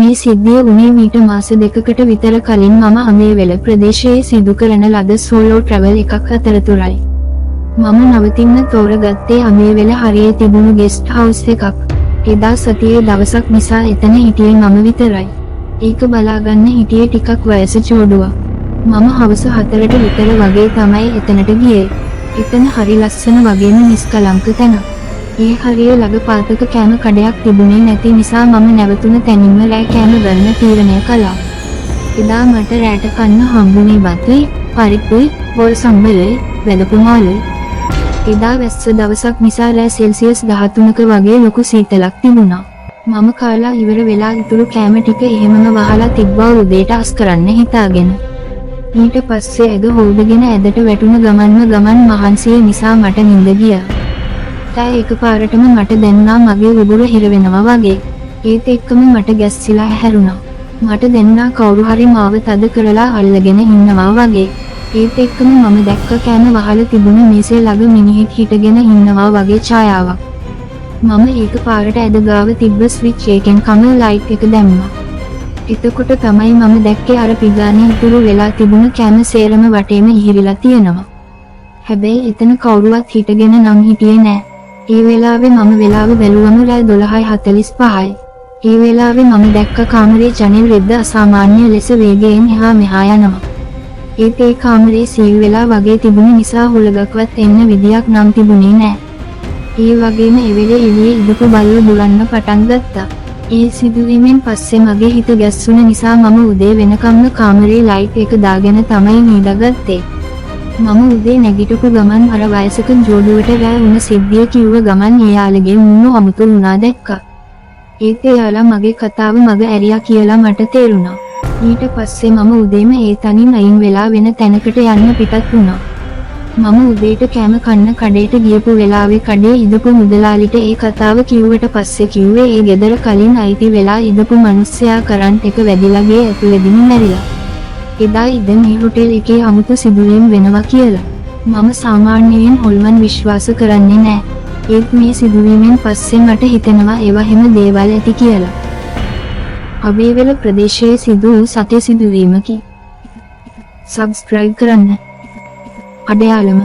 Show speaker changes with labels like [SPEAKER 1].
[SPEAKER 1] මේ සිද්ධිය වුණේ මීට මාස දෙකකට විතර කලින් මම අමේවැල ප්‍රදේශයේ සිදු කරන ලද සෝලෝ ට්‍රැවල් එකක් අතරතුරයි. මම නවතින්න තෝරගත්තේ අමේවැල හරියේ තිබුණු ගෙස්ට් හවුස් එකක්. එදා සතියේ දවසක් නිසා එතන හිටියේ මම විතරයි. ඒක බලාගන්න හිටියේ ටිකක් වයස චෝඩුවා. මම හවස 4ට විතර වගේ තමයි එතනට ගියේ. එතන හරි ලස්සන වගේම නිස්කලංක තැනක්. ඒ හරිය ළඟ පාතක කෑම කඩයක් තිබුණේ නැති නිසා මම නැවතුන තැනින්ම රෑ කෑම ගන්න තීරණය කළා. එදා මට රෑට කන්න හම්බුනේ බතුයි, පරිප්පුයි, පොල් සම්බලයි, වැදපු මාළුයි. එදා වැස්ස දවසක් නිසා රෑ සෙල්සියස් 13ක වගේ ලොකු සීතලක් තිබුණා. මම කාලා ඉවර වෙලා ඉතුරු කෑම ටික එහෙමම වහලා තිබ්බා උදේට අස් කරන්න හිතාගෙන. ඊට පස්සේ ඇඟ හොල්දගෙන ඇදට වැටුණ ගමන් මහන්සිය නිසා මට නිින්ද ගියා. එකපාරටම මට දැනුණා මගේ උගුර හිර වෙනවා වගේ. ඒත් එක්කම මට ගැස්සිලා හැරුණා. මට දැනුණා කවුරු හරි මාව තද කරලා අල්ලගෙන ඉන්නවා වගේ. ඒත් එක්කම මම දැක්ක කෑම වහල තිබුණ මේසේ ළඟ මිනිහෙක් හිටගෙන ඉන්නවා වගේ ඡායාවක්. මම ඒකපාරට ඇද ගාව තිබ්බ ස්විච් එකෙන් කමල් ලයිට් එක දැම්මා. එතකොට තමයි මම දැක්කේ අර පිගානේ ඉතුරු වෙලා තිබුණ කෑම සේරම වටේම ඉහිරිලා තියෙනවා. හැබැයි එතන කවුරුවත් හිටගෙන නම් හිටියේ නෑ. ඒ වෙලාවේ මම වෙලාව බැලුවම රෑ 12:45යි. ඒ වෙලාවේ මම දැක්ක කාමරේ ජනෙල් රෙද්ද අසාමාන්‍ය ලෙස වේගයෙන් එහා මෙහා යනවා. ඒත් ඒ කාමරේ සීල් වෙලා වගේ තිබුණ නිසා හුලඟක්වත් එන්න විදියක් නම් තිබුණේ නෑ. ඒ වගේම ඒ වෙලේ එළියේ ඉඳපු බල්ලෝ බුලන්න පටන් ගත්තා. ඒ සිදුවීමෙන් පස්සේ මගේ හිත ගැස්සුණ නිසා මම උදේ වෙනකම්ම කාමරේ ලයිට් එක දාගෙන තමයි නිදාගත්තේ. මම උදේ නැගිටපු ගමන් අර වයසක ජෝඩුවට රෑ වුණ සිද්ධිය කිව්ව ගමන් එයාලගේ මුණු අමුතු වුණා දැක්කා. ඒත් එයාලා මගේ කතාව මග ඇරියා කියලා මට තේරුණා. ඊට පස්සේ මම උදේම ඒ තනින් අයින් වෙලා වෙන තැනකට යන්න පිටත් වුණා. මම උදේට කෑම කන්න කඩේට ගියපු වෙලාවේ කඩේ ඉඳපු මුදලාලිට ඒ කතාව කිව්වට පස්සේ කිව්වේ ඒ ගෙදර කලින් අයිති වෙලා ඉඳපු මිනිස්සයා කරන්ට් එක වැදිලා ගේ ඇතුළේදීම මැරිලා. එදා ඉඳන් මේ හොටෙල් එකේ අමුතු සිදුවීම් වෙනවා කියලා. මම සාමාන්‍යයෙන් හොල්මන් විශ්වාස කරන්නේ නෑ. ඒත් මේ සිදුවීමෙන් පස්සේ මට හිතෙනවා ඒවා හැම දේවල් ඇති කියලා. අමේවැල ප්‍රදේශයේ සිදු වූ සත්‍ය සිදුවීමකි. සබ්ස්ක්‍රයිබ් කරන්න. අඩයාලම